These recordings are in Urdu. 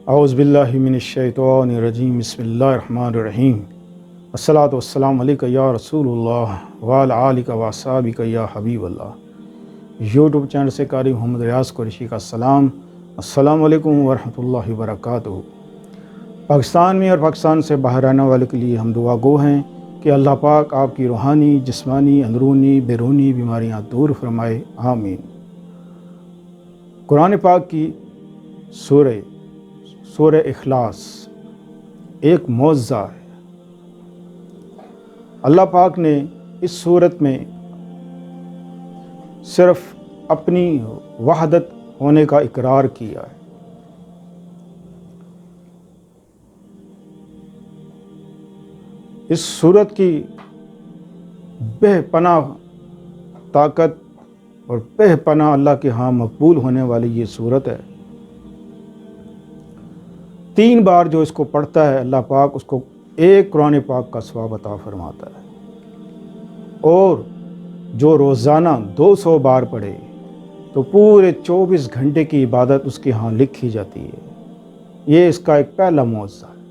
اعوذ باللہ من الشیطان الرجیم بسم اللہ الرحمن الرحیم الصلاۃ والسلام علیک یا رسول اللہ وعلی آلک و اصحابک یا حبیب اللہ۔ یوٹیوب چینل سے قاری محمد ریاض قریشی کا سلام، السلام علیکم ورحمۃ اللہ وبرکاتہ۔ پاکستان میں اور پاکستان سے باہر رہنے والے کے لیے ہم دعا گو ہیں کہ اللہ پاک آپ کی روحانی، جسمانی، اندرونی، بیرونی بیماریاں دور فرمائے، آمین۔ قرآن پاک کی سورہ اخلاص ایک معجزہ ہے۔ اللہ پاک نے اس صورت میں صرف اپنی وحدت ہونے کا اقرار کیا ہے۔ اس صورت کی بے پناہ طاقت اور بے پناہ اللہ کے ہاں مقبول ہونے والی یہ صورت ہے۔ 3 بار جو اس کو پڑھتا ہے اللہ پاک اس کو ایک قرآن پاک کا ثواب عطا فرماتا ہے، اور جو روزانہ 200 بار پڑھے تو پورے 24 گھنٹے کی عبادت اس کے ہاں لکھی جاتی ہے۔ یہ اس کا ایک پہلا معجزہ ہے۔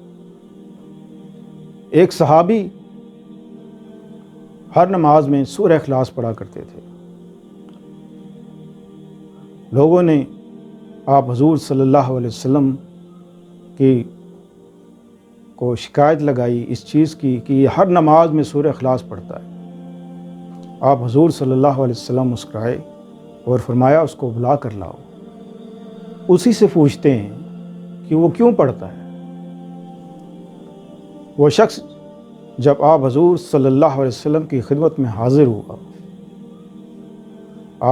ایک صحابی ہر نماز میں سورہ اخلاص پڑھا کرتے تھے۔ لوگوں نے آپ حضور صلی اللہ علیہ وسلم کو شکایت لگائی اس چیز کی کہ یہ ہر نماز میں سورہ اخلاص پڑھتا ہے۔ آپ حضور صلی اللہ علیہ وسلم مسکرائے اور فرمایا اس کو بلا کر لاؤ۔ اسی سے پوچھتے ہیں کہ وہ کیوں پڑھتا ہے۔ وہ شخص جب آپ حضور صلی اللہ علیہ وسلم کی خدمت میں حاضر ہوا،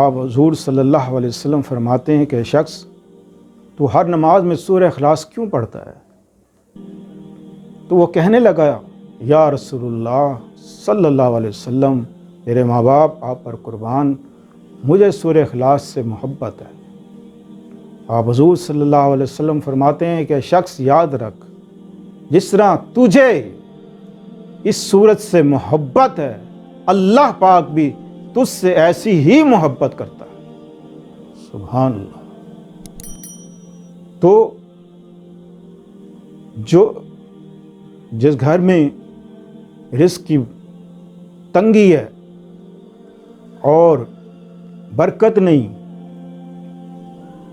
آپ حضور صلی اللہ علیہ وسلم فرماتے ہیں کہ شخص تو ہر نماز میں سورہ اخلاص کیوں پڑھتا ہے؟ تو وہ کہنے لگا، یا رسول اللہ صلی اللہ علیہ وسلم، میرے ماں باپ آپ پر قربان، مجھے سورہ اخلاص سے محبت ہے۔ آپ حضور صلی اللہ علیہ وسلم فرماتے ہیں کہ شخص یاد رکھ، جس طرح تجھے اس سورت سے محبت ہے، اللہ پاک بھی تجھ سے ایسی ہی محبت کرتا ہے۔ سبحان اللہ۔ تو جس گھر میں رزق کی تنگی ہے اور برکت نہیں،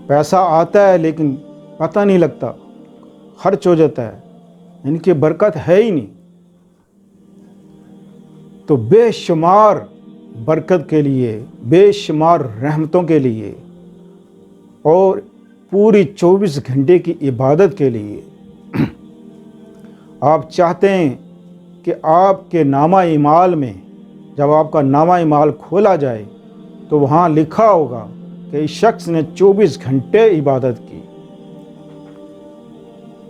پیسہ آتا ہے لیکن پتہ نہیں لگتا، خرچ ہو جاتا ہے، ان کی برکت ہے ہی نہیں، تو بے شمار برکت کے لیے، بے شمار رحمتوں کے لیے اور پوری 24 گھنٹے کی عبادت کے لیے آپ چاہتے ہیں کہ آپ کے نامہ اعمال میں جب آپ کا نامہ اعمال کھولا جائے تو وہاں لکھا ہوگا کہ اس شخص نے 24 گھنٹے عبادت کی،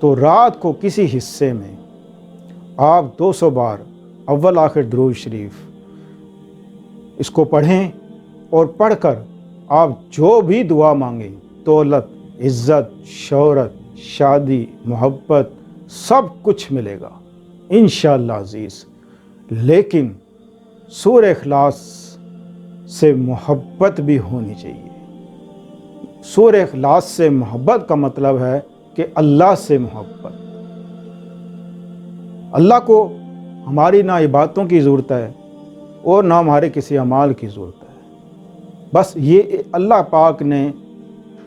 تو رات کو کسی حصے میں آپ 200 بار اول آخر درود شریف اس کو پڑھیں، اور پڑھ کر آپ جو بھی دعا مانگیں، دولت، عزت، شہرت، شادی، محبت، سب کچھ ملے گا انشاءاللہ عزیز۔ لیکن سورہ اخلاص سے محبت بھی ہونی چاہیے۔ سورہ اخلاص سے محبت کا مطلب ہے کہ اللہ سے محبت۔ اللہ کو ہماری نہ عبادتوں کی ضرورت ہے اور نہ ہمارے کسی اعمال کی ضرورت ہے۔ بس یہ اللہ پاک نے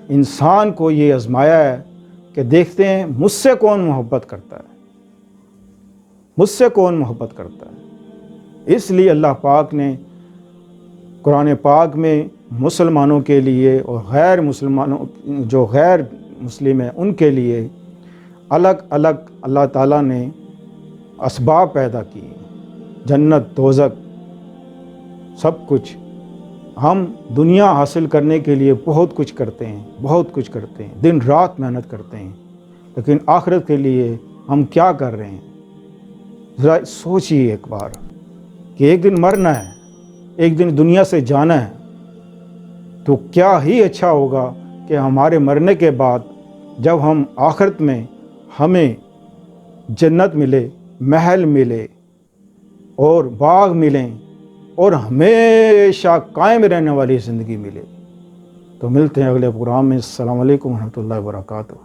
انسان کو یہ آزمایا ہے کہ دیکھتے ہیں مجھ سے کون محبت کرتا ہے، مجھ سے کون محبت کرتا ہے۔ اس لیے اللہ پاک نے قرآن پاک میں مسلمانوں کے لیے اور غیر مسلمانوں، جو غیر مسلم ہیں، ان کے لیے الگ الگ اللہ تعالیٰ نے اسباب پیدا کیے، جنت، دوزخ، سب کچھ۔ ہم دنیا حاصل کرنے کے لیے بہت کچھ کرتے ہیں، بہت کچھ کرتے ہیں، دن رات محنت کرتے ہیں، لیکن آخرت کے لیے ہم کیا کر رہے ہیں؟ ذرا سوچیے ایک بار کہ ایک دن مرنا ہے، ایک دن دنیا سے جانا ہے، تو کیا ہی اچھا ہوگا کہ ہمارے مرنے کے بعد جب ہم آخرت میں ہمیں جنت ملے، محل ملے اور باغ ملیں اور ہمیشہ قائم رہنے والی زندگی ملے۔ تو ملتے ہیں اگلے پروگرام میں۔ السلام علیکم ورحمۃ اللہ وبرکاتہ۔